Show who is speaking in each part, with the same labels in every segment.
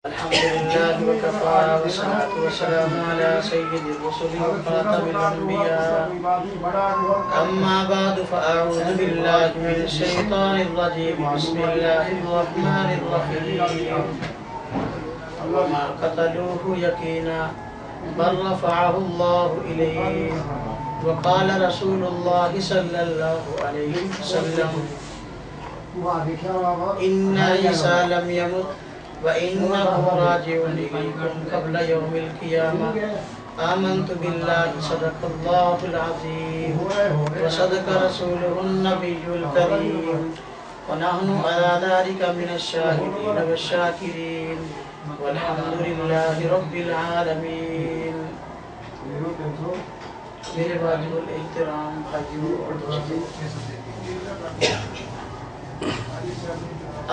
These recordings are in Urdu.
Speaker 1: الحمد لله وكفى والصلاة والسلام على سيد الرسل وخاتم الأنبياء أما بعد فأعوذ بالله من الشيطان الرجيم بسم الله الرحمن الرحيم وما قتلوه يقينا بل رفعه الله إليه وقال رسول الله صلى الله عليه وسلم إن عيسى لم يمت وَإِنَّهُ رَاجِعٌ إِلَيْكُمْ قَبْلَ يَوْمِ الْقِيَامَةِ آمَنْتُ بِاللَّهِ صَدَقَ اللَّهُ الْعَظِيمُ وَصَدَقَ رَسُولُهُ النَّبِيُّ الْكَرِيمُ وَنَحْنُ عَلَى ذَلِكَ مِنَ الشَّاهِدِينَ وَالشَّاكِرِينَ وَالْحَمْدُ لِلَّهِ رَبِّ الْعَالَمِينَ۔ میرے واجب الاحترام بھائیوں اور دوستوں،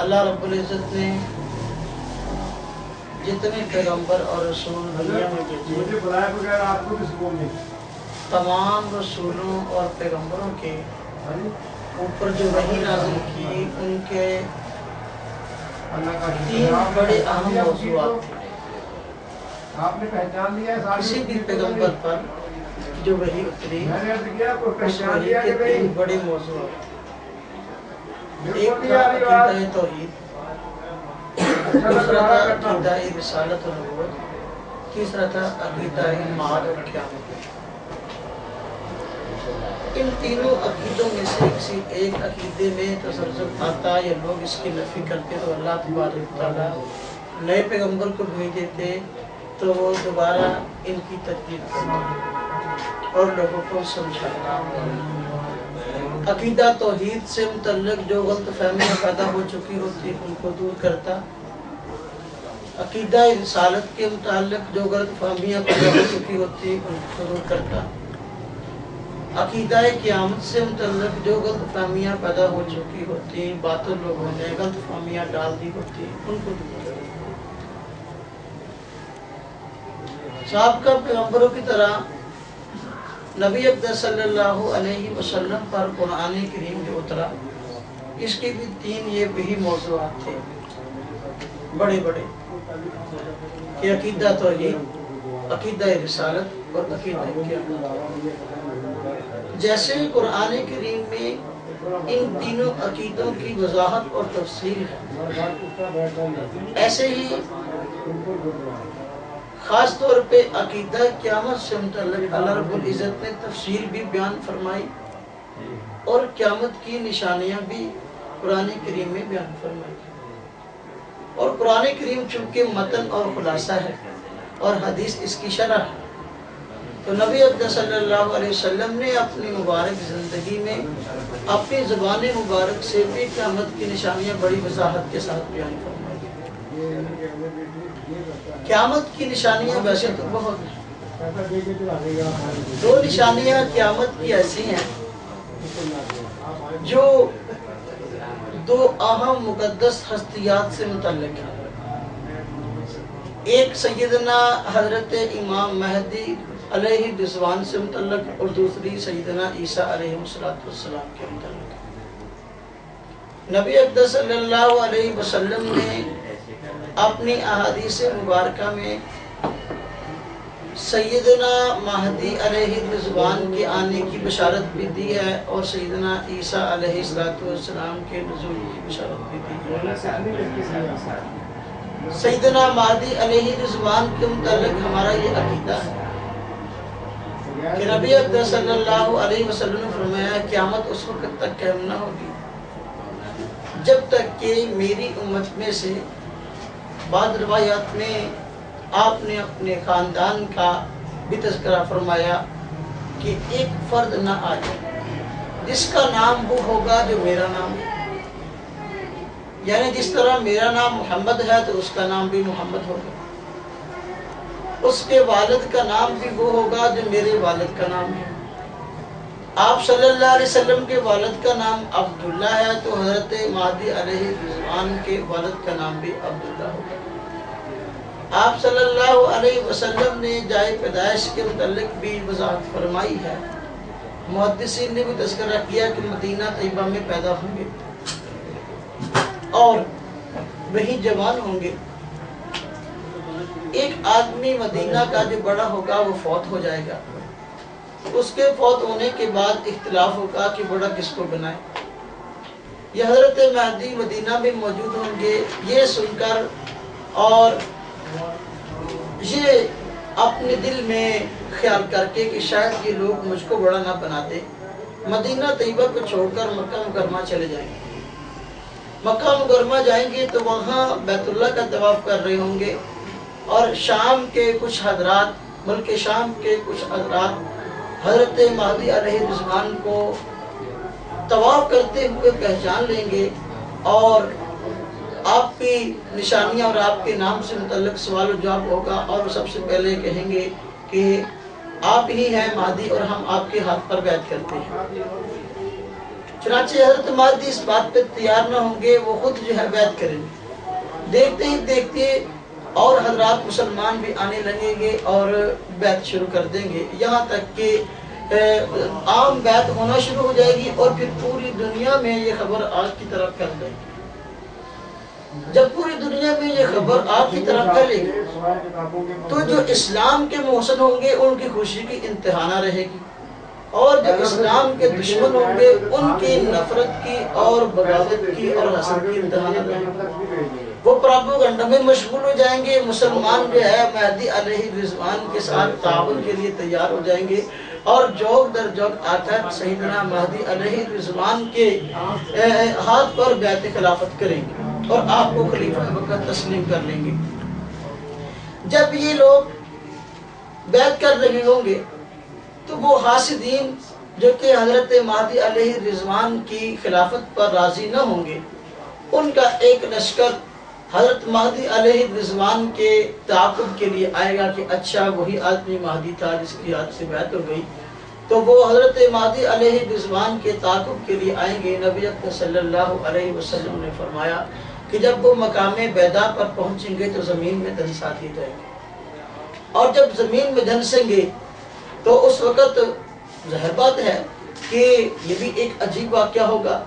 Speaker 1: اللہ رب العزت نے جتنے پیغمبر اور رسول دنیا میں بھیجے، تمام رسولوں اور پیغمبروں کے اوپر جو وحی نازل کی، ان کے تین بڑے اہم موضوعات تھے۔ کسی بھی پیغمبر پر جو وحی اتری، اس وحی کے تین بڑے موضوعات، ایک تھا عقیدہ توحید، دوسرا تھا عقیدہ رسالت و نبوت، تیسرا تھا عقیدہ معاد اور قیامت۔ ان تینوں عقیدوں میں سے کسی ایک عقیدے میں تزلزل آتا یا لوگ اس کی نفی کرتے تو اللہ تبارک تعالیٰ نئے پیغمبر کو بھیج دیتے تو وہ دوبارہ ان کی تجدید کرتا اور لوگوں کو سمجھاتا۔ عقیدہ توحید سے متعلق جو غلط فہمیاں پیدا ہو چکی ہوتی ان کو دور کرتا، عقیدہ رسالت کے متعلق جو غلط فہمیاں پیدا ہو چکی ہوتی ان کو دور کرتا، عقیدہ قیامت سے متعلق جو غلط فہمیاں پیدا ہو چکی ہوتی، باطل لوگوں نے غلط فہمیاں ڈال دی ہوتی، ان کو دور کرتا۔ سابقہ پیغمبروں کی طرح نبی اقدس صلی اللہ علیہ وسلم پر قرآن کریم جو اترا، اس کے بھی تین یہ وہی موضوعات تھے بڑے بڑے، کہ عقیدہ توحید، عقیدہ رسالت اور عقیدہ قیامت۔ جیسے قرآن کریم میں ان تینوں عقیدوں کی وضاحت اور تفصیل ہے، ایسے ہی خاص طور پہ عقیدہ قیامت سے متعلق اللہ رب العزت نے تفصیل بھی بیان فرمائی اور قیامت کی نشانیاں بھی قرآن کریم میں بیان فرمائی۔ اور قرآن کریم چونکہ متن اور خلاصہ ہے اور حدیث اس کی شرح ہے، تو نبی اقدس صلی اللہ علیہ وسلم نے اپنی مبارک زندگی میں اپنی زبان مبارک سے بھی قیامت کی نشانیاں بڑی وضاحت کے ساتھ بیان فرمائی۔ قیامت کی نشانیاں ویسے تو بہت ہیں، دو نشانیاں قیامت کی ایسی ہیں جو دو اہم مقدس ہستیات سے متعلق ہیں، ایک سیدنا حضرت امام مہدی علیہ الرضوان سے متعلق اور دوسری سیدنا عیسیٰ علیہ السلام کے متعلق۔ نبی اقدس صلی اللہ علیہ وسلم نے اپنی احادیث مبارکہ میں سیدنا مہدی علیہ الرضوان کے آنے کی بشارت بھی دی ہے اور سیدنا عیسیٰ علیہ السلام کے نزول کی بشارت بھی دی ہے۔ سیدنا مہدی علیہ الرضوان کے متعلق ہمارا یہ عقیدہ ہے کہ نبی اقدس صلی اللہ علیہ وسلم نے فرمایا قیامت اس وقت تک قائم نہ ہوگی جب تک کہ میری امت میں سے، بعض روایات میں آپ نے اپنے خاندان کا بھی تذکرہ فرمایا کہ ایک فرد نہ آئے جس کا نام وہ ہوگا جو میرا نام ہے، یعنی جس طرح میرا نام محمد ہے تو اس کا نام بھی محمد ہوگا، اس کے والد کا نام بھی وہ ہوگا جو میرے والد کا نام ہے۔ آپ صلی اللہ علیہ وسلم کے والد کا نام عبداللہ ہے تو حضرت مہدی علیہ الرضوان کے والد کا نام بھی عبداللہ ہوگا۔ آپ صلی اللہ علیہ وسلم نے جائے پیدائش کے متعلق بھی وضاحت فرمائی ہے، محدثین نے بھی تذکرہ کیا کہ مدینہ طیبہ میں پیدا ہوں گے اور وہیں جوان ہوں گے، ایک آدمی مدینہ کا جو بڑا ہوگا وہ فوت ہو جائے گا، اس کے فوت ہونے کے بعد اختلاف ہوگا کہ بڑا کس کو بنائے۔ یہ حضرت مہدی مدینہ میں موجود ہوں گے، یہ سن کر اور یہ اپنے دل میں خیال کر کے کہ شاید یہ لوگ مجھ کو بڑا نہ بناتے، مدینہ طیبہ کو چھوڑ کر مکہ مکرمہ چلے جائیں گے۔ مکہ مکرمہ جائیں گے تو وہاں بیت اللہ کا طواف کر رہے ہوں گے، اور شام کے کچھ حضرات، ملک شام کے کچھ حضرات حضرت مہدی علیہ الرضوان کو طواف کرتے ہوئے پہچان لیں گے، اور آپ کی نشانیاں اور آپ کے نام سے متعلق سوال و جواب ہوگا، اور وہ سب سے پہلے کہیں گے کہ آپ ہی ہیں مہدی اور ہم آپ کے ہاتھ پر بیعت کرتے ہیں۔ چنانچہ حضرت مہدی اس بات پہ تیار نہ ہوں گے، وہ خود جو ہے بیعت کریں گے۔ دیکھتے ہی دیکھتے اور حضرات مسلمان بھی آنے لگیں گے اور بیعت شروع کر دیں گے، یہاں تک کہ عام بیعت ہونا شروع ہو جائے گی، اور پھر پوری دنیا میں یہ خبر آگ کی طرف پھیل جائے گی۔ جب پوری دنیا میں یہ خبر آگ کی طرف پھیلے گی تو جو اسلام کے محسن ہوں گے ان کی خوشی کی انتہا نہ رہے گی، اور جو اسلام کے دشمن ہوں گے ان کی نفرت کی اور بغاوت کی اور حسد کی انتہا نہ رہے گی۔ وہ پراپوگنڈا میں مشغول ہو جائیں گے، مسلمان جو ہے مہدی علیہ الرضوان کے ساتھ تعاون کے لیے تیار ہو جائیں گے، اور جوگ در جوگ آ کر سیدنا مہدی علیہ الرضوان کے ہاتھ پر بیعت خلافت کریں گے اور آپ کو خلیفہ وقت تسلیم کر لیں گے۔ جب یہ لوگ بیعت کر رہے ہوں گے تو وہ حاسدین جو کہ حضرت مہدی علیہ الرضوان کی خلافت پر راضی نہ ہوں گے، ان کا ایک لشکر حضرت مہدی علیہ الرضوان کے تعاقب کے لیے آئے گا کہ اچھا وہی آدمی مہدی تھا جس کی ہاتھ سے بیعت ہو گئی، تو وہ حضرت مہدی علیہ الرضوان کے تعاقب کے لیے آئیں گے۔ نبی اکرم صلی اللہ علیہ وسلم نے فرمایا کہ جب وہ مقام بیدا پر پہنچیں گے تو زمین میں دھنسا دیے جائیں گے، اور جب زمین میں دھنسیں گے تو اس وقت ظاہر بات ہے کہ یہ بھی ایک عجیب واقعہ ہوگا،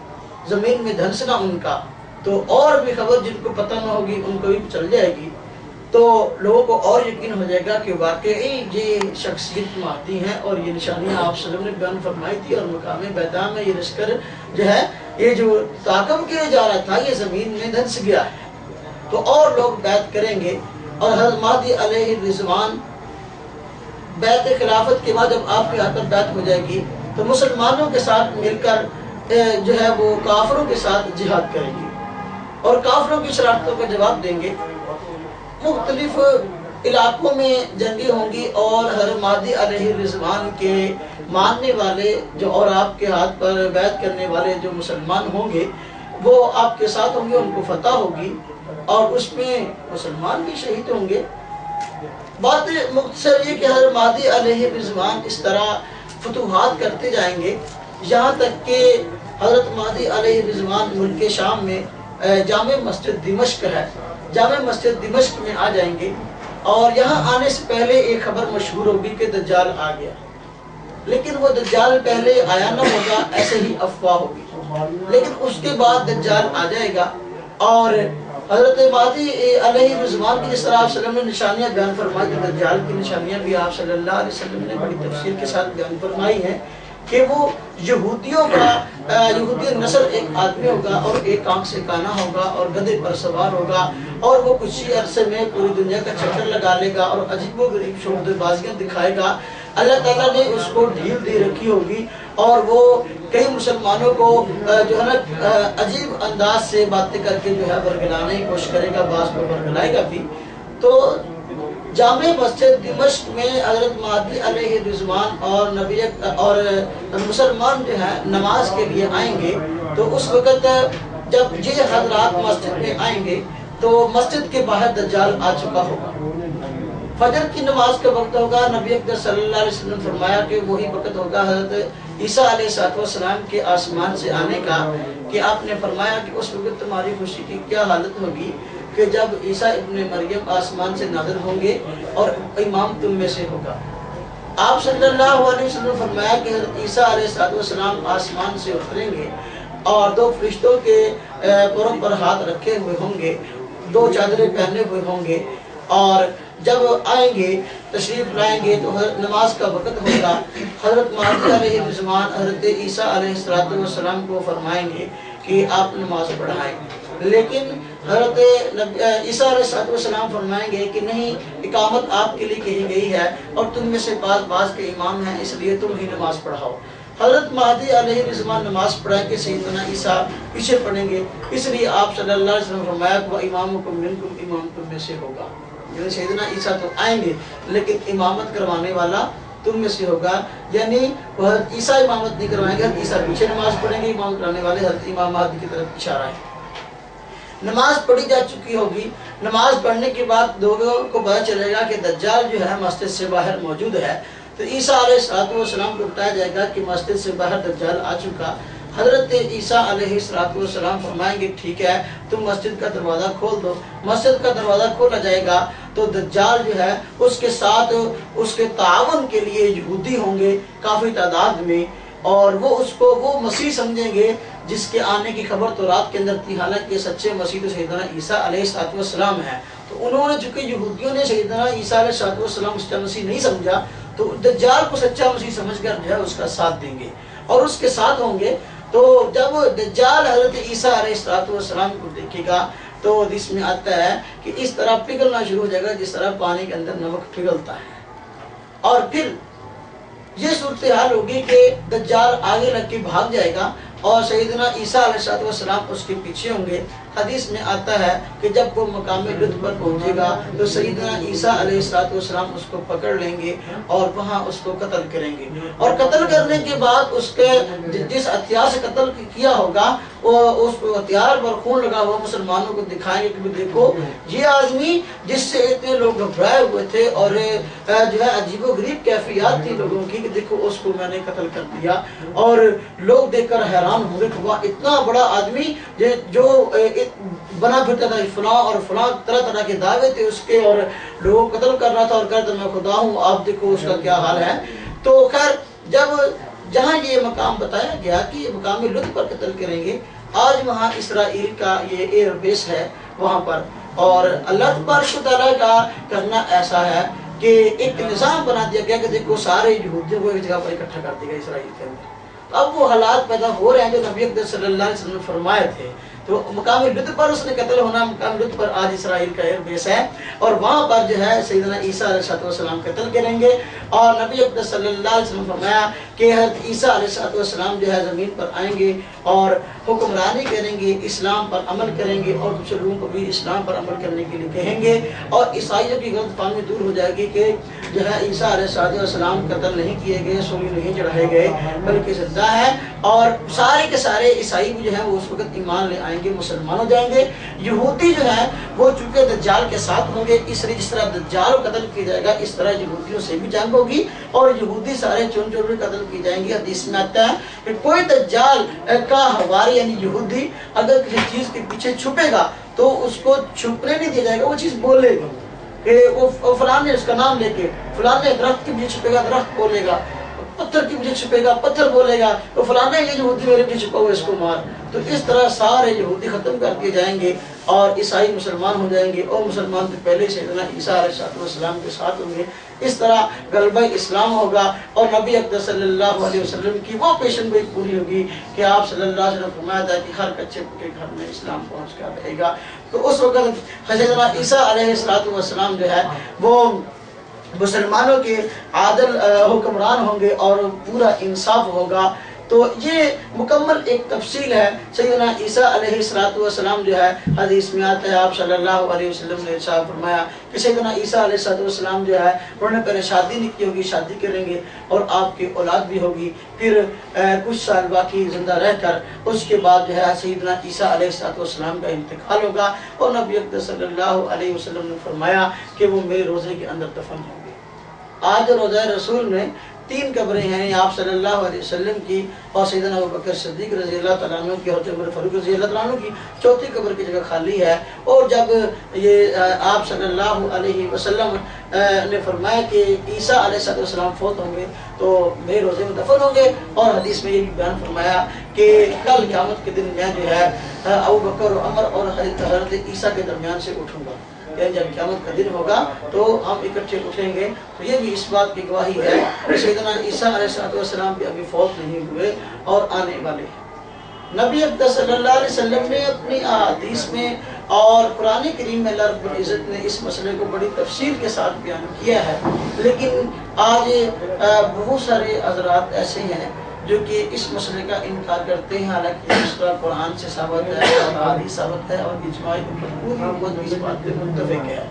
Speaker 1: زمین میں دھنسنا ان کا، تو اور بھی خبر جن کو پتہ نہ ہوگی ان کو بھی چل جائے گی، تو لوگوں کو اور یقین ہو جائے گا کہ واقعی یہ شخصیت مہدی ہیں، اور یہ نشانیاں آپ صلی اللہ علیہ وسلم نے بیان فرمائی تھی، اور مقام بیدا میں یہ لشکر جو ہے یہ جو تعاقب کیا جا رہا تھا یہ زمین میں دھنس گیا ہے، تو اور لوگ بیعت کریں گے۔ اور حضرت مہدی علیہ الرضوان بیعت خلافت کے بعد جب آپ کے ہاتھ پر بیعت ہو جائے گی تو مسلمانوں کے ساتھ مل کر جو ہے وہ کافروں کے ساتھ جہاد کریں گے، اور کافروں کی شرارتوں کا جواب دیں گے۔ مختلف علاقوں میں جنگیں ہوں گی، اور حضرت مہدی علیہ الرضوان کے ماننے والے جو اور آپ کے ہاتھ پر بیعت کرنے والے جو مسلمان ہوں گے وہ آپ کے ساتھ ہوں گے، ان کو فتح ہوگی، اور اس میں مسلمان بھی شہید ہوں گے۔ بات مختصر یہ کہ حضرت مہدی علیہ الرضوان اس طرح فتوحات کرتے جائیں گے، یہاں تک کہ حضرت مہدی علیہ الرضوان ملک شام میں جامع مسجد دمشق ہے، جامع مسجد دمشق میں آ جائیں گے، اور یہاں آنے سے پہلے ایک خبر مشہور ہوگی کہ دجال آ گیا، لیکن وہ دجال پہلے آیا نہ ہوگا، ایسے ہی افواہ ہوگی، لیکن اس کے بعد دجال آ جائے گا۔ اور حضرت مہدی علیہ الرضوان کی جس طرح آپ صلی اللہ علیہ وسلم نے نشانیاں بیان فرمائی، دجال کی نشانیاں بھی آپ صلی اللہ علیہ وسلم نے بڑی تفصیل کے ساتھ بیان فرمائی ہیں کہ وہ یہودیوں کا یہودی نسل ایک آدمی ہوگا، اور ایک آنکھ سے کانا ہوگا، اور گدھے پر سوار ہوگا، اور وہ کچھ ہی عرصے میں پوری دنیا کا چکر لگا لے گا اور عجیب و غریب شعبدے بازیاں دکھائے گا۔ اللہ تعالیٰ نے اس کو ڈھیل دے رکھی ہوگی، اور وہ کئی مسلمانوں کو جو ہے نا عجیب انداز سے باتیں کر کے جو ہے برگلانے کی کوشش کرے گا، بعض کو برگلائے گا بھی۔ تو جامع مسجد دمشق میں حضرت مہدی علیہ الرضوان اور نبی اور مسلمان جو ہے نماز کے لیے آئیں گے، تو اس وقت جب یہ حضرات مسجد میں آئیں گے تو مسجد کے باہر دجال آ چکا ہوگا، فجر کی نماز کا وقت ہوگا۔ نبی اکرم صلی اللہ علیہ وسلم نے فرمایا کہ وہی وقت ہوگا حضرت عیسیٰ علیہ السلام کے آسمان سے آنے کا، کہ آپ نے فرمایا کہ اس وقت تمہاری خوشی کی کیا حالت ہوگی کہ جب عیسیٰ ابن مریم آسمان سے نازل ہوں گے اور امام تم میں سے ہوگا۔ آپ صلی اللہ علیہ وسلم نے فرمایا کہ حضرت عیسیٰ علیہ السلام آسمان سے اتریں گے، اور دو فرشتوں کے پروں پر ہاتھ رکھے ہوئے ہوں گے، دو چادریں پہنے ہوئے ہوں گے، اور جب آئیں گے تشریف لائیں گے تو نماز کا وقت ہوگا. حضرت مہدی علیہ الزمان حضرت عیسیٰ علیہ السلام کو فرمائیں گے کہ آپ نماز پڑھائیں، لیکن حضرت عیسیٰ علیہ السلام فرمائیں گے کہ نہیں، اقامت آپ کے لیے کہی گئی ہے اور تم میں سے بعض کے امام ہیں، اس لیے تم ہی نماز پڑھاؤ. حضرت مہدی علیہ السلام نماز پڑھائیں گے، سیدنا عیسیٰ پیچھے پڑھیں گے، اس لیے آپ صلی اللہ علیہ وسلم فرمایا کہ وہ امامکم منکم، امام تم میں سے ہوگا. یعنی سیدنا عیسیٰ تو آئیں گے لیکن امامت کروانے والا تم میں سے ہوگا. یعنی وہ حضرت عیسیٰ امامت نہیں کروائیں گے، حضرت عیسیٰ پیچھے نماز پڑھیں گے، امام کرانے والے حضرت امام مہدی کی طرف اشارہ ہے. نماز پڑھی جا چکی ہوگی. نماز پڑھنے کے بعد لوگوں کو پتہ چلے گا کہ دجال جو ہے مسجد سے باہر موجود ہے، تو عیسیٰ علیہ السلام کو بتایا جائے گا کہ مسجد سے باہر دجال آ چکا. حضرت عیسیٰ علیہ السلام فرمائیں گے ٹھیک ہے، تم مسجد کا دروازہ کھول دو. مسجد کا دروازہ کھولا جائے گا تو دجال جو ہے اس کے ساتھ اس کے تعاون کے لیے یہودی ہوں گے کافی تعداد میں، اور وہ اس کو وہ مسیح سمجھیں گے جس کے آنے کی خبر تو رات کے اندر تھی، حالانکہ سچے مسیح تو سیدنا عیسیٰ علیہ السلام ہے. تو انہوں نے، چونکہ یہودیوں نے سیدنا عیسیٰ علیہ السلام سچا مسیح نہیں سمجھا، تو دجال کو سچا مسیح سمجھ کر جو ہے اس کا ساتھ دیں گے اور اس کے ساتھ ہوں گے. تو جب دجال حضرت عیسیٰ علیہ السلام کو دیکھے گا تو حدیث میں آتا ہے کہ اس طرح پگھلنا شروع ہو جائے گا جس طرح پانی کے اندر نمک پگھلتا ہے. اور پھر یہ صورتحال ہوگی کہ دجال آگے لگ کے بھاگ جائے گا اور سیدنا عیسیٰ علیہ السلام اس کے پیچھے ہوں گے. حدیث میں آتا ہے کہ جب وہ مقام لطف پر پہنچے گا تو سیدنا عیسیٰ علیہ السلام اس کو پکڑ لیں گے اور وہاں اس کو قتل کریں گے. اور قتل کرنے کے بعد اس کے جس ہتھیار سے قتل کیا ہوگا اس ہتھیار پر خون لگا ہوا مسلمانوں کو دکھائیں گے کہ دیکھو یہ آدمی جس سے اتنے لوگ گھبرائے ہوئے تھے اور جو ہے عجیب و غریب کیفیات تھی لوگوں کی، کہ دیکھو اس کو میں نے قتل کر دیا. اور لوگ دیکھ کر حیران ہوئے کہ وہ اتنا بڑا آدمی جو بنا پھرتا تھا فلاں اور فلاں طرح طرح کے دعوے تھے اس کے، اور لوگوں کو قتل کر رہا تھا اور کہتا میں خدا ہوں، آپ دیکھو اس کا کیا حال ہے. تو خیر جب جہاں یہ مقام بتایا گیا کہ یہ مقام لطف پر قتل کریں گے، آج وہاں اسرائیل کا یہ ایئر بیس ہے وہاں پر، اور اللہ تبارک و تعالیٰ کا کرنا ایسا ہے کہ ایک نظام بنا دیا گیا کہ دیکھو سارے یہودیوں کو ایک جگہ پر اکٹھا کر دیا گیا اسرائیل کے اندر. اب وہ حالات پیدا ہو رہے ہیں جو نبی اکرم صلی اللہ علیہ وسلم نے فرمائے تھے. تو مقام لطف پر اس نے قتل ہونا، مقام لطف پر آج اسرائیل کا ایئر بیس ہے، اور وہاں پر جو ہے سیدنا عیسیٰ علیہ السلام قتل کریں گے. اور نبی اکرم صلی اللہ علیہ وسلم فرمایا کہ حضرت عیسیٰ علیہ السلام جو ہے زمین پر آئیں گے اور حکمرانی کریں گے، اسلام پر عمل کریں گے، اور کچھ لوگوں کو بھی اسلام پر عمل کرنے کے لیے کہیں گے. اور عیسائیوں کی غلط فہمی دور ہو جائے گی کہ جو ہے عیسیٰ علیہ السلام قتل نہیں کیے گئے، سولی نہیں چڑھائے گئے، بلکہ زندہ ہے. اور سارے کے سارے عیسائی بھی جو ہے وہ اس وقت ایمان لے آئیں گے، مسلمان ہو جائیں گے. یہودی جو ہے وہ چونکہ دجال کے ساتھ ہوں گے، اس لیے جس طرح دجال قتل کیا جائے گا اس طرح یہودیوں سے بھی جنگ ہوگی اور یہودی سارے چن چن کے قتل کی جائیں گے. حدیث میں آتا ہے کہ کوئی دجال کا حواری یعنی یہودی اگر کسی چیز کے پیچھے چھپے گا تو اس کو چھپنے نہیں دیا جائے گا، وہ چیز بولے گا کہ وہ فلاں نے اس کا نام لے کے فلاں نے درخت کے پیچھے چھپے گا درخت بولے گا، پتھر کے پیچھے چھپے گا پتھر بولے گا، تو فلاں یہ یہودی میرے پیچھے چھپا ہوا اس کو مار. تو اس طرح سارے یہودی ختم کر کے جائیں گے اور عیسائی مسلمان ہو جائیں گے، اور مسلمان تو پہلے سیدنا عیسیٰ علیہ السلام کے ساتھ ہوں گے. اس طرح غلبہ اسلام ہوگا اور نبی اکرم صلی اللہ علیہ وسلم کی وہ پیشن گوئی پوری ہوگی کہ آپ صلی اللہ علیہ وسلم فرمایا تھا کہ ہر کچے کے گھر میں اسلام پہنچ کر رہے گا. تو اس وقت سیدنا عیسیٰ علیہ السلام جو ہے وہ مسلمانوں کے عادل حکمران ہوں گے اور پورا انصاف ہوگا. تو یہ مکمل ایک تفصیل ہے. سیدنا عیسیٰ علیہ السلام جو ہے حدیث میں آتا ہے آپ صلی اللہ علیہ وسلم نے ارشاد فرمایا کہ سیدنا عیسیٰ علیہ السلام جو ہے انہوں نے پہلے شادی نہیں کی ہوگی، شادی کریں گے اور آپ کی اولاد بھی ہوگی. پھر کچھ سال باقی زندہ رہ کر اس کے بعد جو ہے سیدنا عیسیٰ علیہ السلام کا انتقال ہوگا، اور نبی اکرم صلی اللہ علیہ وسلم نے فرمایا کہ وہ میرے روزے کے اندر دفن ہوں گے. آج روضہ رسول میں 3 قبریں ہیں، آپ صلی اللہ علیہ وسلم کی اور سیدنا ابوبکر صدیق رضی اللہ تعالیٰ عنہ کی اور عمر فاروق رضی اللہ تعالیٰ عنہ کی 4تھی قبر کی جگہ خالی ہے. اور جب یہ آپ صلی اللہ علیہ وسلم نے فرمایا کہ عیسیٰ علیہ السلام فوت ہوں گے تو میرے روزے میں دفن ہوں گے، اور حدیث میں یہ بھی بیان فرمایا کہ کل قیامت کے دن میں جو ہے ابوبکر و عمر اور حضرت عیسیٰ کے درمیان سے اٹھوں گا. یعنی جب قیامت کا دن ہوگا تو ہم اکٹھے اٹھیں گے. تو یہ بھی اس بات کی گواہی ہے کہ سیدنا عیسیٰ علیہ السلام بھی ابھی فوت نہیں ہوئے اور آنے والے ہیں. نبی اکرم صلی اللہ علیہ وسلم نے اپنی احادیث میں اور قرآن کریم میں اللہ رب العزت نے اس مسئلے کو بڑی تفصیل کے ساتھ بیان کیا ہے. لیکن آج بہت سارے حضرات ایسے ہیں جو کہ اس مسئلے کا انکار کرتے ہیں، حالانکہ اس طرح قرآن سے ثابت ہے اور حدیث ثابت ہے اور اجماع پوری امت اس بات پہ متفق ہے.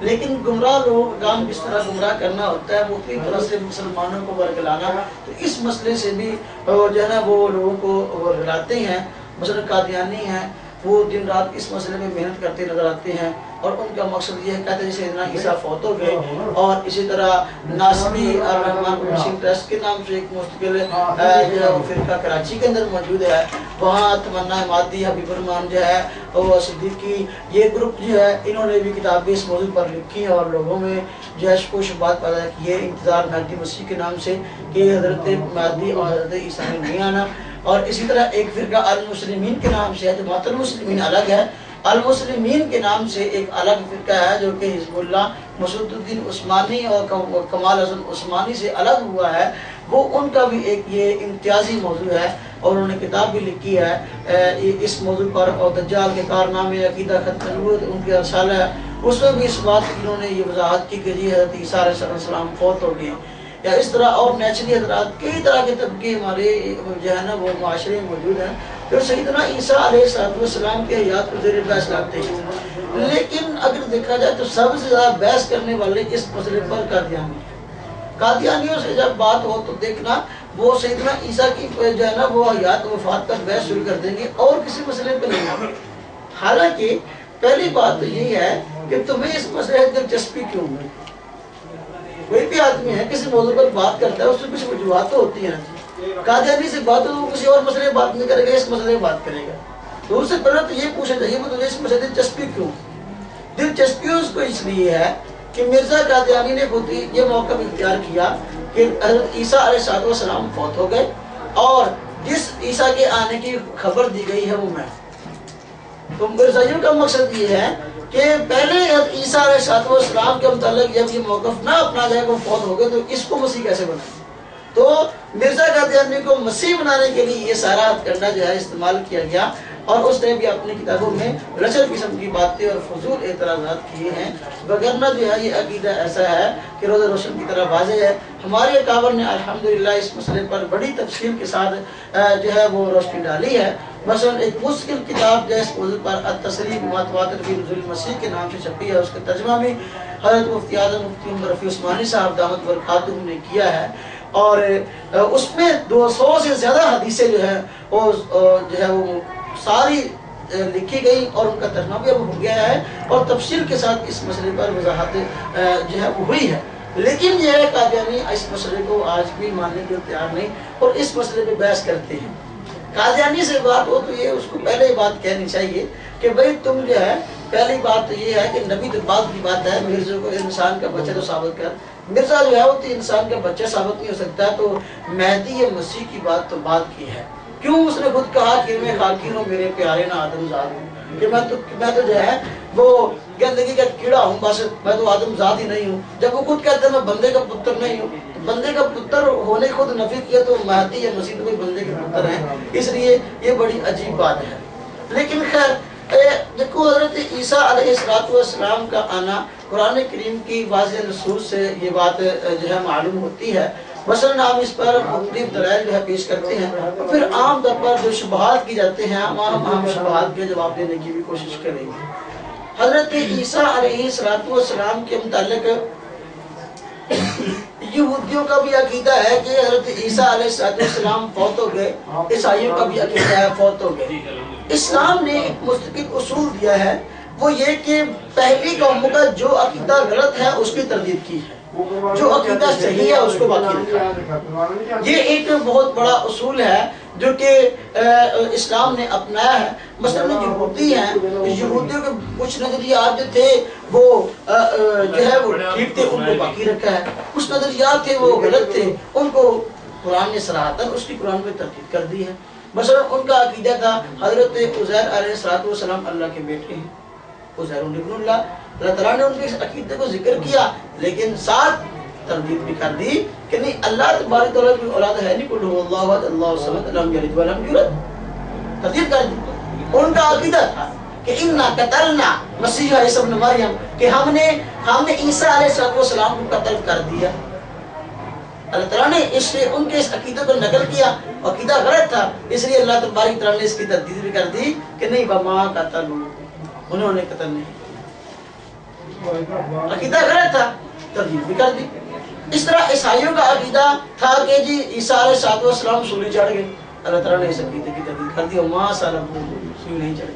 Speaker 1: لیکن گمراہ لوگوں کا کام کس طرح گمراہ کرنا ہوتا ہے، مختلف طرح سے مسلمانوں کو ورگلانا. تو اس مسئلے سے بھی جو ہے نا وہ لوگوں کو ورگلاتے ہیں. مثلا قادیانی ہیں، وہ دن رات اس مسئلے میں محنت کرتے نظر آتے ہیں اور ان کا مقصد یہ ہے، کہتے ہیں سیدنا عیسیٰ فوت ہو گئے. اور اسی طرح ناصبی الرحمان مسلم ٹرسٹ کے نام سے ایک مستقل جو ہے فرقہ کراچی کے اندر موجود ہے، وہاں تمنا مادی، حبیب الرحمان جو ہے اور صدیقی، یہ گروپ جو ہے انہوں نے بھی کتابیں اس موضوع پر لکھی ہیں اور لوگوں میں جو ہے کو شبہات پیدا کی ہے انتظار مہدی مسیح کے نام سے کہ حضرت مہدی اور حضرت عیسیٰ نے نہیں آنا. اور اسی طرح ایک فرقہ المسلمین کے نام سے ہے، جماعت المسلمین الگ ہے. المسلمین کے نام سے ایک الگ فرقہ ہے جو کہ حزب اللہ مسعود الدین عثمانی اور کمال حسن عثمانی سے الگ ہوا ہے. وہ ان کا بھی ایک یہ امتیازی موضوع ہے اور انہوں نے کتاب بھی لکھی ہے اس موضوع پر، اور دجال کے کارنامے، عقیدہ ختم نبوت ان کے رسالہ ہے. اس میں بھی اس بات کی انہوں نے یہ وضاحت کی کہ جی حضرت عیسیٰ علیہ السلام فوت ہو گئے. یا اس طرح اور نیچری حضرات کئی طرح کے طبقے ہمارے جو ہے نا وہ معاشرے میں موجود ہیں جو سیدنا عیسیٰ علیہ السلام کے حیات کو زیر بحث لاتے ہیں. لیکن اگر دیکھا جائے تو سب سے زیادہ بحث کرنے والے اس مسئلے پر قادیانی ہیں. قادیانیوں سے جب بات ہو تو دیکھنا وہ سیدنا عیسیٰ کی جو ہے نا وہ حیات وفات پر بحث شروع کر دیں گے اور کسی مسئلے پہ نہیں آئیں گے. حالانکہ پہلی بات تو یہی ہے کہ تمہیں اس مسئلے میں دلچسپی کیوں ہے؟ کوئی بھی آدمی ہے کسی موضوع پر بات کرتا ہے، اس سے کچھ وجوہات تو ہوتی ہیں. قادیانی سے بات ہو تو کسی اور مسئلے میں بات نہیں کرے گا، اس مسئلے میں بات کرے گا. تو اس سے پہلے تو یہ پوچھنا چاہیے کہ تجھے اس مسئلے دلچسپی کیوں؟ دلچسپی اس کو اس لیے ہے کہ مرزا قادیانی نے خود یہ موقع اختیار کیا کہ حضرت عیسیٰ علیہ السلام فوت ہو گئے اور جس عیسیٰ کے آنے کی خبر دی گئی ہے وہ میں. تو مرزائیوں کا مقصد یہ ہے کہ پہلے عیسیٰ علیہ السلام کے متعلق جب یہ موقف نہ اپنا جائے وہ فوت ہو گئے تو اس کو مسیح کیسے بنائیں؟ تو مرزا قادیانی کو مسیح بنانے کے لیے یہ سارا ہتھ کنڈا جو ہے استعمال کیا گیا اور اس نے بھی اپنی کتابوں میں رچر قسم کی باتیں اور فضول اعتراضات کیے ہیں. وگرنہ جو ہے یہ عقیدہ ایسا ہے کہ روز روشن کی طرح واضح ہے. ہمارے اکابر نے الحمدللہ اس مسئلے پر بڑی تفصیل کے ساتھ جو ہے وہ روشنی ڈالی ہے. مثلا ایک مشکل کتاب جو اس موضوع پر التصریح بما تواتر فی نزول المسیح کے نام سے چھپی ہے، اس کا ترجمہ بھی حضرت مفتی اعظم مفتی عمر رفیع عثمانی صاحب دامت برکاتہ نے کیا ہے اور اس میں 200 سے زیادہ حدیثیں جو ہے وہ ساری لکھی گئی اور ان کا ترجمہ بھی اب ہو گیا ہے اور تفصیل کے ساتھ اس مسئلے پر وضاحت جو ہے وہ ہوئی ہے. لیکن یہ ہے قادیانی اس مسئلے کو آج بھی ماننے کے تیار نہیں اور اس مسئلے پہ بحث کرتے ہیں. قادیانی سے بات ہو تو یہ اس کو پہلے ہی بات کہنی چاہیے کہ بھئی تم جو ہے پہلی بات تو یہ ہے کہ نبی تو بعد کی بات ہے، مرزا کو انسان کا بچہ تو ثابت کر. مرزا جو ہے وہ تو انسان کا بچہ ثابت نہیں ہو سکتا، تو مہدی مسیح کی بات تو بعد کی ہے. کیوں؟ اس نے خود کہا کہ میں خاکی ہوں، میرے پیارے نہ آدم زاد ہوں، کہ میں تو جو ہے وہ گندگی کا کیڑا ہوں، بس میں تو آدم زاد ہی نہیں ہوں. جب وہ خود کہتے ہیں میں بندے کا پتر نہیں ہوں، بندے کا پتر ہونے خود نفی کیا تو مہدی یا مسیح تو کوئی بندے کے پتر ہیں. اس لیے یہ بڑی عجیب بات ہے. لیکن خیر دیکھو حضرت عیسیٰ علیہ السلام کا آنا قرآن کریم کی واضح نصوص سے یہ بات جو ہے معلوم ہوتی ہے. مثلا ہم اس پر مختلف دلائل جو ہے پیش کرتے ہیں اور پھر عام طور پر جو شبہات کی جاتے ہیں ہم شبہات کے جواب دینے کی بھی کوشش کریں گے. حضرت عیسیٰ علیہ السلام کے متعلق یہودیوں کا بھی عقیدہ ہے کہ حضرت عیسیٰ علیہ السلام فوت ہو گئے، عیسائیوں کا بھی عقیدہ ہے فوت ہو گئے. اسلام نے ایک مستقل اصول دیا ہے، وہ یہ کہ پہلی قوموں کا جو عقیدہ غلط ہے اس کی تردید کی ہے، جو عقیدہ صحیح ہے اس کو باقی رکھا ہے. یہ ایک بہت بڑا اصول ہے جو کہ اسلام نے اپنایا ہے. مثلا یہودی ہیں، یہودیوں کے کچھ نظریات جو تھے وہ جو ہے وہ ٹھیک تھے، ان کو باقی رکھا ہے. کچھ نظریات تھے وہ غلط تھے، ان کو قرآن نے صراحتاً اس کی قرآن میں تردید کر دی ہے. مثلا ان کا عقیدہ تھا حضرت عزیر علیہ السلام اللہ کے بیٹے ہیں، عزیر ابن اللہ. اللہ تعالیٰ نے ان کے اس عقیدے کو ذکر کیا لیکن ساتھ تردید بھی کر دی کہ نہیں اللہ تبارک تعالیٰ کی اولاد ہے نہیں، قل هو اللہ احد اللہ الصمد لم یلد ولم یولد، تردید کر دی۔ ان کا عقیدہ تھا کہ انا قتلنا مسیح عیسی ابن مریم، کہ ہم نے عیسیٰ علیہ السلام کو قتل کر دیا۔ اللہ تعالیٰ نے ان کے اس عقیدے کو نقل کیا، عقیدہ غلط تھا، اس لیے اللہ تبارک تعالیٰ نے اس کی تردید بھی کر دی کہ نہیں وما قتلوا، انہوں نے قتل نہیں کیا، عقیدہ غلط تھا، تردید بھی کر دی۔ اس طرح عیسائیوں کا عقیدہ تھا کہ جی عیسیٰ علیہ السلام سولی چڑھ گئے، اللہ تعالیٰ نے اس عقیدے کی تردید کر دی، وما صلبوہ، سولی نہیں چڑھے۔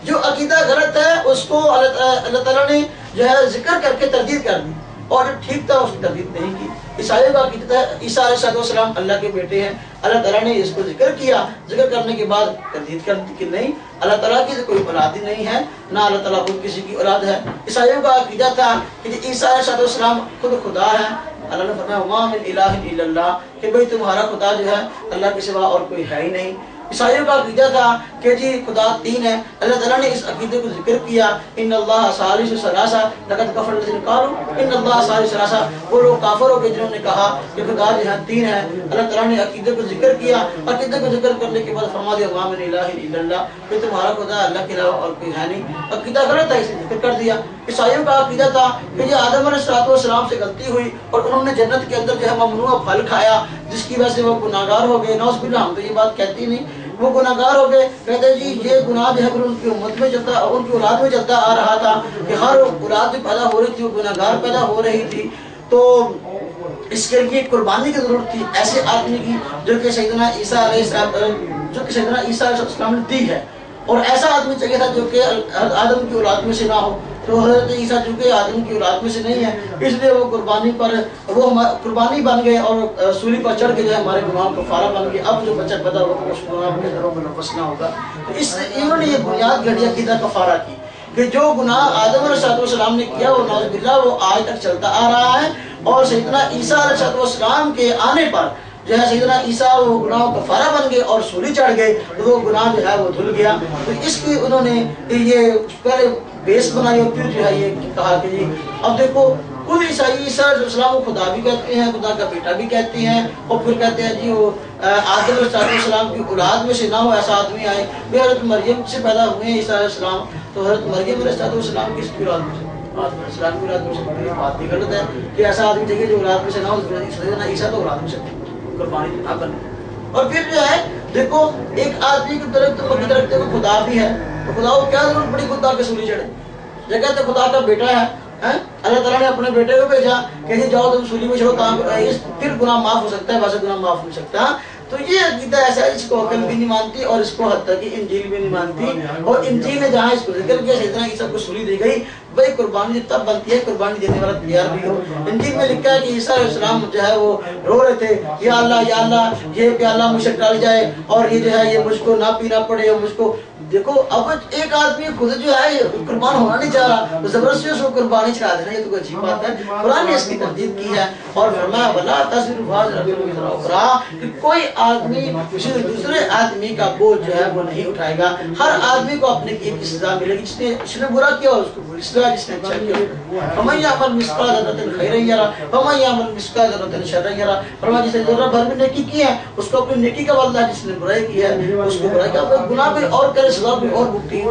Speaker 1: جو عقیدہ غلط ہے اس کو اللہ تعالیٰ نے جو ہے ذکر کر کے تردید کر دی، اور جو ٹھیک تھا اس کی تردید نہیں کی۔ عیسائیوں کا عقیدہ تھا عیسیٰ علیہ السلام اللہ کے بیٹے ہیں، اللہ تعالیٰ نے اس کو ذکر کیا، ذکر کرنے کے بعد تردید کر دی کہ نہیں اللہ تعالیٰ کی کوئی اولاد ہی نہیں ہے، نہ اللہ تعالیٰ خود کسی کی اولاد ہے۔ عیسائیوں کا عقیدہ تھا کہ عیسیٰ علیہ السلام خود خدا ہے، اللہ نے فرمایا وما من الہ الا اللہ، کہ بھئی تمہارا خدا جو ہے اللہ کے سوا اور کوئی ہے ہی نہیں۔ عیسائیوں کا عقیدہ تھا کہ جی خدا تین ہے، اللہ تعالیٰ نے اس عقیدے کو ذکر کیا، ان اللہ ثالث ثلاثہ لقد کفر الذین قالوا ان اللہ ثالث ثلاثہ، وہ لوگ کافر ہو گئے جنہوں نے کہا کہ خدا جو ہے تین ہے۔ اللہ تعالیٰ نے عقیدے کو ذکر کیا، عقیدے کو ذکر کرنے کے بعد فرما دیا وما من الہ الا اللہ، کہ تمہارا خدا اللہ کے علاوہ اور کوئی ہے نہیں، عقیدہ غلط تھا، اسے ذکر کر دیا۔ عیسائیوں کا عقیدہ تھا کہ یہ آدم علیہ السلام سے غلطی ہوئی اور انہوں نے جنت کے اندر جو ہے ممنوع پھل کھایا، جس کی وجہ سے وہ گناہگار ہو گئے، نعوذ باللہ، ہم تو یہ بات کہتی نہیں، وہ گناہگار ہو گئے۔ کہتے ہیں جی یہ گناہ جو ہے ان کی امت میں چلتا، ان کی اولاد میں چلتا آ رہا تھا کہ ہر اولاد جو پیدا ہو رہی تھی وہ گناہگار پیدا ہو رہی تھی، تو اس کے لیے قربانی کی ضرورت تھی ایسے آدمی کی جو کہ سیدنا عیسیٰ علیہ السلام نے دی ہے، اور ایسا آدمی چاہیے تھا جو کہ آدم کی اولاد میں سے نہ ہو۔ تو حضرت عیسیٰ چونکہ آدم کی اولاد میں سے نہیں ہے، اس لیے وہ قربانی بن گئے اور سولی پر چڑھ کے جو ہے ہمارے گناہوں کا کفارہ بن گئے۔ اب جو بچہ پیدا ہوگا اس گناہ کے گھروں میں نفس نہ ہوگا۔ تو اس سے انہوں نے یہ بنیاد گھڑی عقیدہ کفارہ کی کہ جو گناہ آدم علیہ السلام نے کیا وہ نعوذ باللہ وہ آج تک چلتا آ رہا ہے، اور سیدنا عیسیٰ علیہ السلام کے آنے پر جو ہے سیدنا عیسیٰ وہ گناہوں کا کفارہ بن گئے اور سولی چڑھ گئے، تو وہ گناہ جو ہے وہ دھل گیا۔ تو اس کی انہوں نے یہ پہلے بیس بنائی اور پھر جو ہے یہ کہا کہ جی اب دیکھو خود عیسیٰ علیہ السلام کو خدا بھی کہتے ہیں، خدا کا بیٹا بھی کہتے ہیں، اور پھر کہتے ہیں جی وہ آدم علیہ السلام کی اولاد میں سے نہ ہو ایسا آدمی آئے، وہ حضرت مریم سے پیدا ہوئے ہیں عیسیٰ علیہ السلام، تو حضرت مریم علیہ السلام کس کی اولاد میں سے؟ آدم علیہ السلام کی اولاد میں سے۔ یہ بات بھی غلط ہے کہ ایسا آدمی چاہیے جو اولاد میں سے نہ ہو، عیسیٰ تو اولاد میں سے قربانی نہ بنے۔ اور پھر جو ہے دیکھو ایک آدمی کی درخت مکی رکھتے ہوئے خدا بھی ہے، تو خدا کو کیا ضرورت پڑی خدا کے سولی چڑھے؟ یہ کہتے خدا کا بیٹا ہے، اللہ تعالیٰ نے اپنے بیٹے کو بھیجا کہ جی جاؤ تم سولی میں چڑھو، پھر گناہ معاف ہو سکتا ہے، ویسے گناہ معاف نہیں سکتا۔ تو یہ عقیدہ ایسا ہے جس کو عقل بھی نہیں مانتی اور اس کو حتیٰ کہ انجیل بھی نہیں مانتی، اور انجیل نے جہاں اس کو ذکر کیا سیدنا عیسیٰ کو سولی دی گئی، بھائی قربانی تب بنتی ہے قربانی دینے والا تیار بھی ہو۔ انجیل میں لکھا ہے کہ عیسیٰ علیہ السلام جو ہے وہ رو رہے تھے، یا اللہ یہ پیالہ مجھ سے ٹل جائے اور یہ جو ہے یہ مجھ کو نہ پینا پڑے، اور مجھ کو دیکھو اب ایک آدمی خود جو ہے قربان ہونا نہیں چاہ رہا، زبردستی اس کو قربانی چڑھا دینا، یہ تو کوئی عجیب بات ہے۔ قرآن نے اس کی تردید کی ہے اور فرمایا وَلَا تَزِرُ وَازِرَةٌ وِزْرَ أُخْرَىٰ، کہ کوئی آدمی کسی دوسرے آدمی کا بوجھ جو ہے وہ نہیں اٹھائے گا، ہر آدمی کو اپنے کی ایک سزا ملے گی، جس نے برا کیا اس کو بری سزا، جس نے اچھا کیا فَمَن يَعْمَلْ مِثْقَالَ ذَرَّةٍ خَيْرًا يَرَهُ وَمَن يَعْمَلْ مِثْقَالَ ذَرَّةٍ شَرًّا يَرَهُ۔ فرمایا جس نے ذرہ بھر بھی نیکی کی ہے اس کو اپنی نیکی کا بدلہ، جس نے برائی کی ہے اس کو برائی کا، گناہ بھی اور کرے سزا بھی اور بھگتی،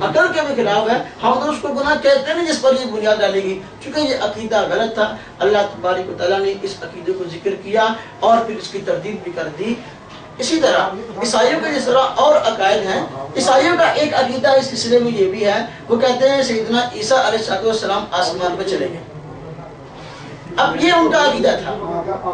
Speaker 1: عقل کے بھی خلاف ہے۔ ہم تو اس کو گناہ کہتے نہیں جس پر یہ بنیاد ڈالے گی، چونکہ یہ عقیدہ غلط تھا۔ اللہ تبارک و تعالیٰ نے اس عقیدے کو ذکر کیا اور پھر اس کی تردید بھی کر دی۔ اسی طرح عیسائیوں کے جس طرح اور عقائد ہیں، عیسائیوں کا ایک عقیدہ اس سلسلے میں یہ بھی ہے، وہ کہتے ہیں سیدنا عیسیٰ علیہ السلام آسمان پہ چلے گئے۔ اب یہ ان کا عقیدہ تھا،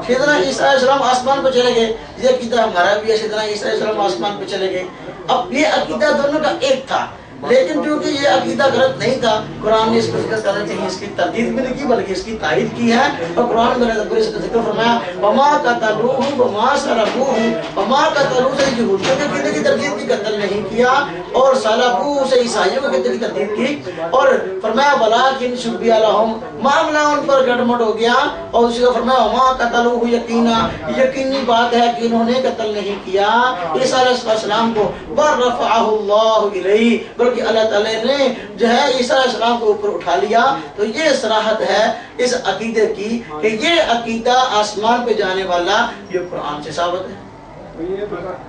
Speaker 1: سیدنا عیسیٰ علیہ السلام آسمان پہ چلے گئے، یہ عقیدہ ہمارا بھی ہے، سیدنا عیسیٰ علیہ السلام آسمان پہ چلے گئے۔ اب یہ عقیدہ دونوں کا ایک تھا، لیکن چونکہ یہ عقیدہ غلط نہیں تھا، قرآن نے اس کو ذکر کرنا چاہیے، اس کی تردید بھی نہیں کی بلکہ اس کی تائید کی ہے، اور قرآن میں اس کا ذکر فرمایا وَمَا قَتَلُوهُ وَمَا صَلَبُوهُ وَمَا قَتَلُوهُ سے یہودیوں کے عقیدے کی تردید کی، قتل نہیں کیا، اور صَلَبُوهُ سے عیسائیوں کے عقیدے کی تردید کی، اور فرمایا وَلَٰكِن شُبِّهَ لَهُمْ، معاملہ ان پر گڑبڑ ہو گیا، اور اسی کو فرمایا وَمَا قَتَلُوهُ یقینا، یقینی بات ہے کہ انہوں نے قتل نہیں کیا عیسیٰ علیہ السلام کو، وَرَفَعَهُ اللَّهُ إِلَيْهِ، بلکہ اللہ تعالیٰ نے جو ہے عیسیٰ علیہ السلام کو اوپر اٹھا لیا. تو یہ صراحت ہے اس عقیدے کی کہ یہ عقیدہ آسمان پہ جانے والا یہ قرآن سے ثابت ہے.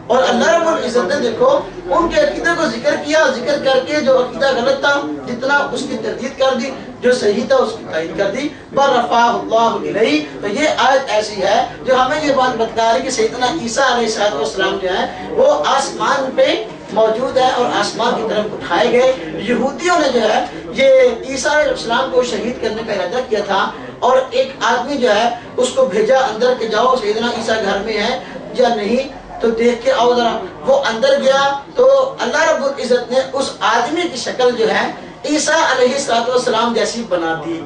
Speaker 1: اور اللہ رب العزت نے دیکھو ان کے عقیدے کو ذکر کیا, ذکر کر کے جو عقیدہ غلط تھا جتنا اس کی تردید کر دی, جو صحیح تھا اس کی تائید کر دی. برفعہ اللہ الیہ. تو یہ آیت ایسی ہے جو ہمیں یہ بات بتا رہی کہ سیدنا عیسیٰ علیہ السلام جو ہے وہ آسمان پہ موجود ہے اور آسمان کی طرف اٹھائے گئے. یہودیوں نے جو ہے یہ عیسیٰ علیہ السلام کو شہید کرنے کا ارادہ کیا تھا اور ایک آدمی جو ہے اس کو بھیجا اندر کہ جاؤ سیدنا عیسیٰ گھر میں ہے یا نہیں تو دیکھ کے آؤ ذرا. وہ اندر گیا تو اللہ رب العزت نے اس آدمی کی شکل جو ہے عیسیٰ علیہ السلام جیسی بنا دی.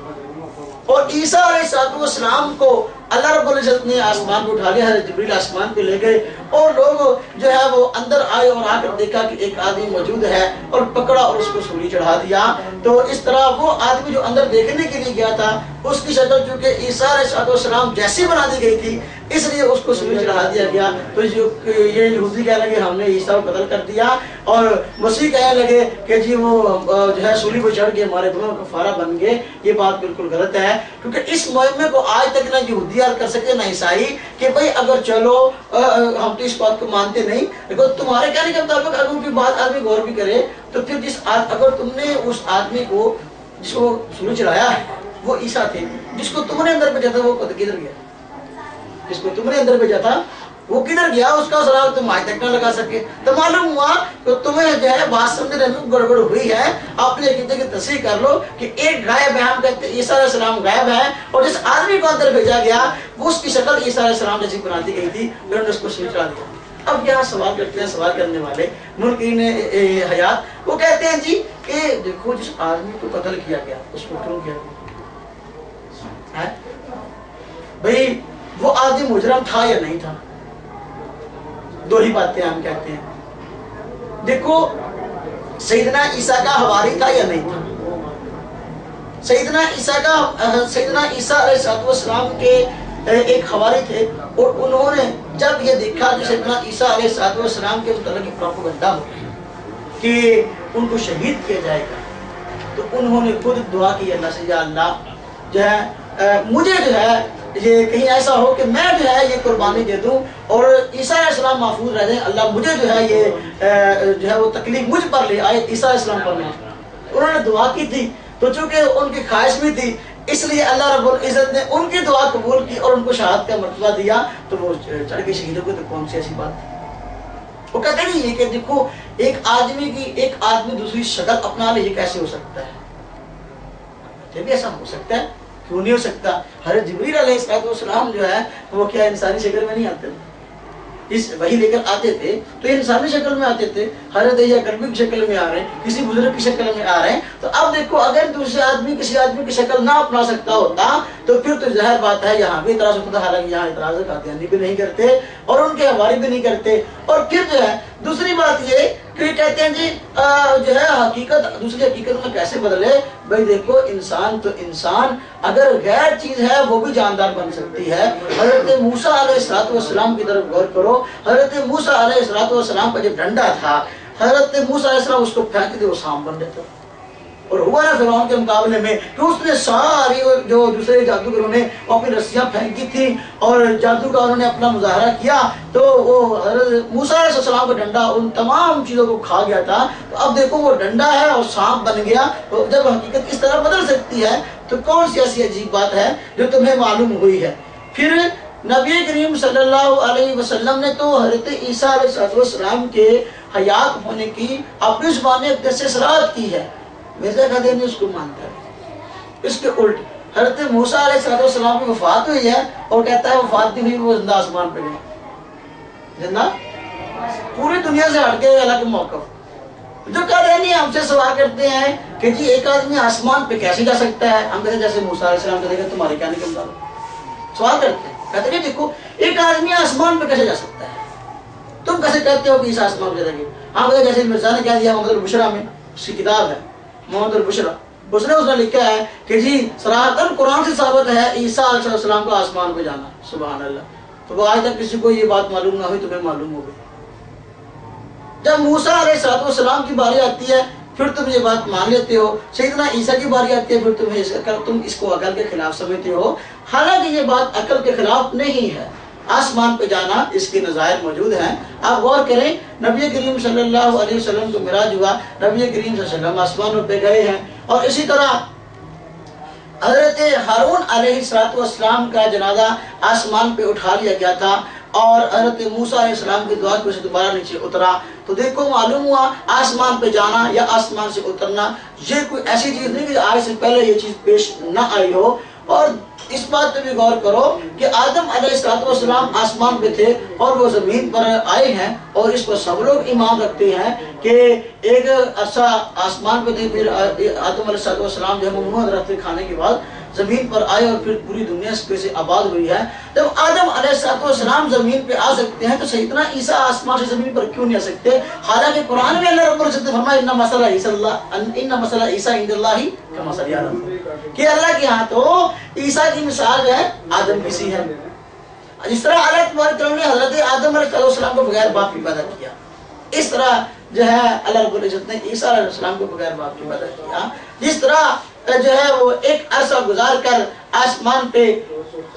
Speaker 1: اور عیسیٰ علیہ السلام کو اللہ رب العزت نے آسمان کو اٹھا لیا. حضرت جبریل آسمان پہ لے گئے اور لوگ جو ہے وہ اندر آئے اور آ کر دیکھا کہ ایک آدمی موجود ہے اور پکڑا اور اس کو سولی چڑھا دیا. تو اس طرح وہ آدمی جو اندر دیکھنے کے لیے گیا تھا اس کی شکل چونکہ عیسیٰ علیہ السلام جیسی بنا دی گئی تھی اس لیے اس کو سولی چڑھا دیا گیا. تو یہ یہودی کہنے لگے ہم نے عیسیٰ کو قتل کر دیا, اور مسیح کہنے لگے کہ جی وہ جو ہے سولی پہ چڑھ کے ہمارے گناہوں کا کفارہ بن گئے. یہ بات بالکل غلط ہے کیونکہ اس مہمے کو آج تک نہ یہودی کر سکتے نہ عیسائی کہ بھئی اگر چلو ہم تو اس بات کو مانتے نہیں, لیکن تمہارے کہنے کے مطابق اگر ان کی بات آدمی غور بھی کرے تو پھر اگر تم نے اس آدمی کو جس کو سولی چڑھایا ہے وہ عیسیٰ تھے, جس کو تم نے اندر بھیجا تھا وہ کدھر گیا, جس کو تم نے اندر بھیجا تھا وہ کدھر گیا, اس کا سراغ تم آج تک نہ لگا سکے. تو معلوم ہوا کہ تمہیں جو ہے بات سمجھنے میں گڑبڑ ہوئی ہے. اپنے عقیدے کی تصحیح کر لو کہ ایک غائب ہے, ہم کہتے ہیں عیسیٰ علیہ السلام غائب ہے, اور جس آدمی کو اندر بھیجا گیا وہ اس کی شکل عیسیٰ علیہ السلام جیسی بنا دی گئی تھی, پھر انہوں نے اس کو سولی چڑھا دیا. اب یہاں سوال کرتے ہیں سوال کرنے والے منکرین حیات, وہ کہتے ہیں جی کہ دیکھو جس آدمی کو قتل کیا گیا اس کو کیوں کیا گیا, بھئی وہ آدمی مجرم تھا یا نہیں تھا؟ دو ہی باتیں ہم کہتے ہیں. دیکھو سیدنا عیسیٰ کا حواری تھا یا نہیں تھا؟ سیدنا عیسیٰ علیہ السلام کے ایک حواری تھے اور انہوں نے جب یہ دیکھا کہ سیدنا عیسیٰ علیہ السلام کے متعلق پروپیگنڈا ہو کہ ان کو شہید کیا جائے گا تو انہوں نے خود دعا کی اللہ سے, یا اللہ جو ہے مجھے جو ہے یہ کہیں ایسا ہو کہ میں جو ہے یہ قربانی دے دوں اور عیسیٰ علیہ السلام محفوظ رہ جائیں, اللہ مجھے جو ہے یہ جو ہے وہ تکلیف مجھ پر لے آئے عیسیٰ علیہ السلام پر نہیں. انہوں نے دعا کی تھی تو چونکہ ان کی خواہش بھی تھی اس لیے اللہ رب العزت نے ان کی دعا قبول کی اور ان کو شہادت کا مرتبہ دیا. تو وہ چڑھ کے شہیدوں کو تو کون سی ایسی بات تھی. وہ کہتے نہیں ہے کہ دیکھو ایک آدمی دوسری شکل اپنا لے, یہ کیسے ہو سکتا ہے؟ یہ بھی ایسا ہو سکتا ہے, کیوں نہیں ہو سکتا؟ حضرت جبریل علیہ السلام جو ہے وہ کیا انسانی شکل میں نہیں آتے, اس وحی لے کر آتے تھے تو انسانی شکل میں آتے تھے, حضرت یعقوب کی شکل میں آ رہے ہیں, کسی بزرگ کی شکل میں آ رہے ہیں. تو اب دیکھو اگر دوسرے آدمی کسی آدمی کی شکل نہ اپنا سکتا ہوتا تو پھر تو ظاہر بات ہے یہاں بھی اعتراض ہوتا, حالانکہ یہاں اعتراض قادیانی بھی نہیں کرتے اور ان کے حواری بھی نہیں کرتے. اور پھر جو ہے دوسری بات یہ کہ کہتے ہیں جی جو ہے حقیقت دوسری حقیقت میں کیسے بدلے. بھائی دیکھو انسان تو انسان اگر غیر چیز ہے وہ بھی جاندار بن سکتی ہے. حضرت موسیٰ علیہ السلام کی طرف غور کرو, حضرت موسیٰ علیہ السلام کا جو ڈنڈا تھا حضرت موسیٰ علیہ السلام اس کو پھینک دے وہ سانپ بن جاتا. اور ہوا نا فرعون کے مقابلے میں کہ اس نے ساری جو دوسرے جادوگروں نے اپنی رسیاں پھینکی تھی اور جادو کا انہوں نے اپنا مظاہرہ کیا تو وہ حضرت موسیٰ علیہ السلام کا ڈنڈا ان تمام چیزوں کو کھا گیا تھا. تو اب دیکھو وہ ڈنڈا ہے اور سانپ بن گیا. جب حقیقت اس طرح بدل سکتی ہے تو کون سی ایسی عجیب بات ہے جو تمہیں معلوم ہوئی ہے؟ پھر نبی کریم صلی اللہ علیہ وسلم نے تو حضرت عیسیٰ علیہ السلام کے حیات ہونے کی اپنی زبان اقدس سے صراحت کی ہے. مرزا قادیانی اس کو مانتا ہے. اس کے الٹ حضرت موسیٰ علیہ السلام کی وفات ہوئی ہے اور کہتا ہے وفات نہیں ہوئی وہ زندہ آسمان پہ گئے, زندہ پوری دنیا سے ہٹ کے الگ موقف. جو قادیانی ہم سے سوال کرتے ہیں کہ جی ایک آدمی آسمان پہ کیسے جا سکتا ہے, ہم کہتے ہیں جیسے موسیٰ علیہ السلام کہتے ہیں تمہارے کہنے کے مطابق سوال کرتے ہیں, کہتے ہیں دیکھو ایک آدمی آسمان پہ کیسے جا سکتا ہے, تم کیسے کہتے ہو کہ اس آسمان پہ جائے گی؟ ہم کہتے ہیں جیسے مرزا نے کہہ دیا محمد البشرا میں, اس کی کتاب ہے محمد البشرا, اس نے لکھا ہے کہ جی صراحتاً قرآن سے ثابت ہے عیسیٰ علیہ السلام کو آسمان پہ جانا. سبحان اللہ. تو وہ آج تک کسی کو یہ بات معلوم نہ ہوئی, تمہیں معلوم ہو گئی. جب موسیٰ علیہ السلام کی باری آتی ہے پھر تم یہ بات مان لیتے ہو، سیدنا عیسیٰ کی باری آتی ہے پھر تم اس کو عقل کے خلاف سمجھتے ہو، حالانکہ یہ بات عقل کے خلاف نہیں ہے۔ آسمان پہ جانا اس کے نظائر موجود ہیں۔ آپ غور کریں، نبی کریم صلی اللہ علیہ وسلم کو معراج ہوا، نبی کریم صلی اللہ علیہ وسلم آسمانوں پہ گئے ہیں، اور اسی طرح حضرت ہارون علیہ السلام کا جنازہ آسمان پہ اٹھا لیا گیا تھا، اور حضرت موسیٰ علیہ السلام کی دعا کی وجہ سے دوبارہ نیچے اترا۔ تو دیکھو معلوم ہوا آسمان پہ جانا یا آسمان سے اترنا یہ کوئی ایسی چیز نہیں کہ آج سے پہلے یہ چیز پیش نہ آئی ہو۔ اور اس بات پہ بھی غور کرو کہ آدم علیہ السلام آسمان پہ تھے اور وہ زمین پر آئے ہیں، اور اس پر سب لوگ ایمان رکھتے ہیں کہ ایک عرصہ آسمان پہ تھے، پھر آدم علیہ السلام جو ہے ممنوع درخت کھانے کے بعد زمین پر آئے، اور پھر پوری دنیا اس پہ سے آباد ہوئی ہے۔ جب آدم علیہ السلام زمین پہ آ سکتے ہیں تو سیدنا عیسیٰ آسمان سے زمین پر کیوں نہیں آ سکتے؟ حالانکہ قرآن میں اللہ رب العزت نے فرمایا ان مثل عیسیٰ عند اللہ کمثل آدم، کہ اللہ کے ہاں تو عیسیٰ کی مثال جو ہے آدم کی سی ہے۔ جس طرح اللہ تبارک و تعالیٰ نے حضرت آدم علیہ السلام کو بغیر باپ کے پیدا کیا، اس طرح جو ہے اللہ رب العزت نے عیسیٰ علیہ السلام کو بغیر باپ کے پیدا کیا۔ جس طرح جو ہے وہ ایک عرصہ گزار کر آسمان پہ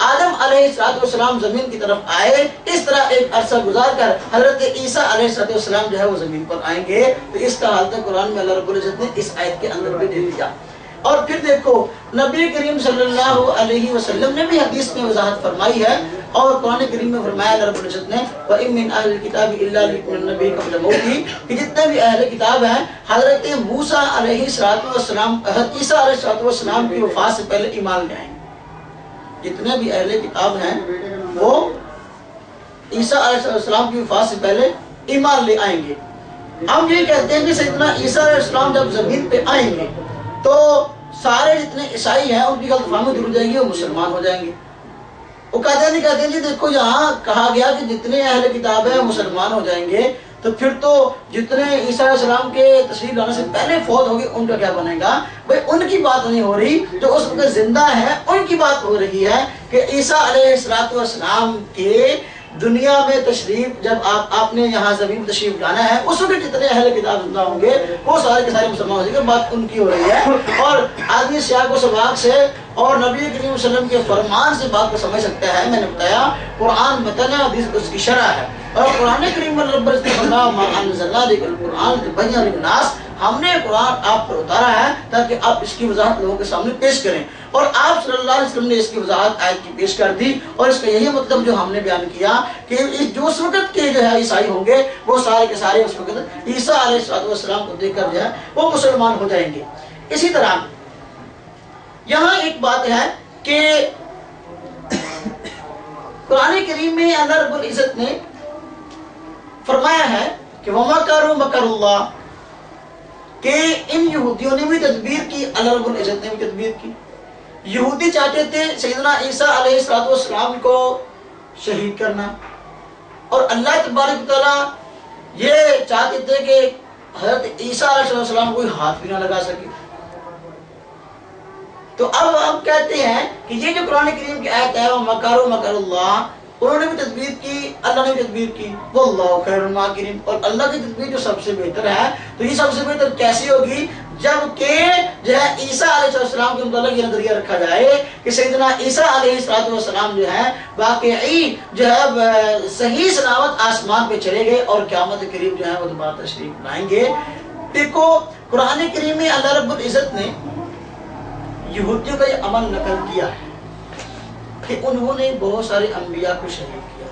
Speaker 1: آدم علیہ السلام زمین کی طرف آئے، اس طرح ایک عرصہ گزار کر حضرت عیسیٰ علیہ السلام جو ہے وہ زمین پر آئیں گے۔ تو اس کا حالت قرآن میں اللہ رب العزت نے اس آیت کے اندر بھی دے دیا۔ اور پھر دیکھو نبی کریم صلی اللہ علیہ وسلم نے بھی حدیث میں وضاحت فرمائی ہے، اور قرآن کریم میں فرمایا اللہ رب العزت نے وَإِن مِّنْ أَهْلِ الْكِتَابِ إِلَّا لِيُؤْمِنَ النَّبِيِّ قَبْلَ مَوْتِهِ، کہ جتنے بھی اہل کتاب ہیں حضرت موسیٰ علیہ السلام حضرت عیسیٰ علیہ السلام کی وفات سے پہلے ایمان لے آئیں گے۔ جتنے بھی اہل کتاب ہیں وہ عیسیٰ علیہ السلام کی وفات سے پہلے ایمان لے آئیں گے۔ ہم یہ کہتے ہیں کہ سیدنا عیسیٰ علیہ السلام جب زمین پہ آئیں گے تو سارے جتنے عیسائی ہیں ان کی غلط فہمی دور ہو جائے گی، وہ مسلمان ہو جائیں گے۔ وہ کہتے ہیں جی دیکھو یہاں کہا گیا کہ جتنے اہل کتاب ہیں مسلمان ہو جائیں گے، تو پھر تو جتنے عیسیٰ علیہ السلام کے تشریف لانے سے پہلے فوت ہو گئے ان کا کیا بنے گا؟ بھئی ان کی بات نہیں ہو رہی، جو اس وقت زندہ ہے ان کی بات ہو رہی ہے کہ عیسیٰ علیہ السلام کے دنیا میں تشریف جب آپ نے یہاں زمین میں تشریف لانا ہے، اس وقت جتنے اہل کتاب زندہ ہوں گے وہ سارے کے سارے مسلمان ہو جائیں گے، بات ان کی ہو رہی ہے۔ اور آدمی سیاق و سباق سے اور نبی کریم صلی اللہ علیہ وسلم کے فرمان سے بات کو سمجھ سکتا ہے۔ میں نے بتایا قرآن متن ہے، حدیث اس کی شرح ہے، اور قرآن کریم میں رب العزت نے فرمایا ما انزلنا علیک القرآن لتبین للناس، ہم نے قرآن آپ پر اتارا ہے تاکہ آپ اس کی وضاحت لوگوں کے سامنے پیش کریں، اور آپ صلی اللہ علیہ وسلم نے اس کی وضاحت آیت کی پیش کر دی۔ اور اس کا یہی مطلب جو ہم نے بیان کیا کہ جو اس وقت کے جو ہے عیسائی ہوں گے وہ سارے کے سارے اس وقت عیسیٰ علیہ السلام کو دیکھ کر جو ہے وہ مسلمان ہو جائیں گے۔ اسی طرح یہاں ایک بات ہے کہ قرآن کریم میں اللہ رب العزت نے فرمایا ہے کہ وَمَكَرُوا مَكَرُ اللَّهِ، کہ ان یہودیوں نے بھی تدبیر کی، اللہ رب العزت نے بھی تدبیر کی۔ یہودی چاہتے تھے سیدنا عیسیٰ علیہ السلام کو شہید کرنا، اور اللہ تبارک و تعالیٰ یہ چاہتے تھے کہ حضرت عیسیٰ علیہ السلام کوئی ہاتھ بھی نہ لگا سکے۔ تو اب ہم کہتے ہیں کہ یہ جو قرآن کریم کی آیت ہے وَمَكَرُوا مَكَرَ اللَّهِ، انہوں نے بھی تدبیر کی، اللہ نے بھی تدبیر کی، وَاللَّهُ خَيْرُ الْمَاكِرِينَ، اور اللہ کی تدبیر جو سب سے بہتر ہے۔ تو یہ سب سے بہتر کیسی ہوگی؟ جبکہ جو ہے عیسیٰ علیہ السلام کے متعلق یہ نظریہ رکھا جائے کہ سیدنا عیسیٰ علیہ السلام جو ہے واقعی جو ہے صحیح سلامت آسمان پہ چلے گئے اور قیامت قریب جو ہے وہ دوبارہ تشریف لائیں گے۔ دیکھو قرآن کریم میں اللہ رب العزت نے یہودیوں کا یہ عمل نقل کیا ہے کہ انہوں نے بہت سارے انبیاء کو شہید کیا،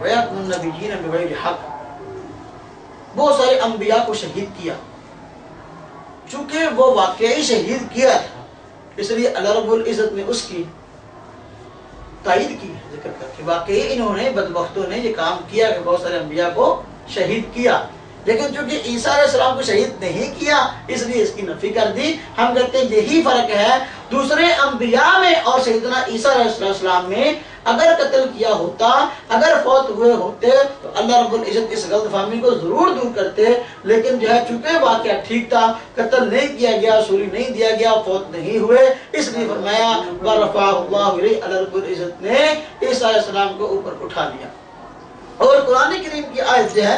Speaker 1: وَيَقْتُلُونَ النَّبِيِّينَ بِغَيْرِ حَقٍّ، بہت سارے انبیاء کو شہید کیا۔ چونکہ وہ واقعی شہید کیا تھا اس لیے اللہ رب العزت نے اس کی تائید کی، ذکر کر کے واقعی انہوں نے بدبختوں نے یہ کام کیا کہ بہت سارے انبیاء کو شہید کیا، لیکن چونکہ عیسیٰ علیہ السلام کو شہید نہیں کیا اس لیے اس کی نفی کر دی۔ ہم کہتے ہیں یہی فرق ہے دوسرے انبیاء میں اور سیدنا عیسیٰ علیہ السلام میں۔ اگر قتل کیا ہوتا، اگر فوت ہوئے ہوتے تو اللہ رب العزت اس غلط فہمی کو ضرور دور کرتے، لیکن جو ہے چونکہ واقعہ ٹھیک تھا، قتل نہیں کیا گیا، سولی نہیں دیا گیا، فوت نہیں ہوئے، اس لیے فرمایا وَرَفَعَهُ اللَّهُ إِلَيْهِ، اللہ رب العزت نے عیسیٰ علیہ السلام کو اوپر اٹھا لیا۔ اور قرآن کریم کی آیت جو ہے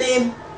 Speaker 1: 3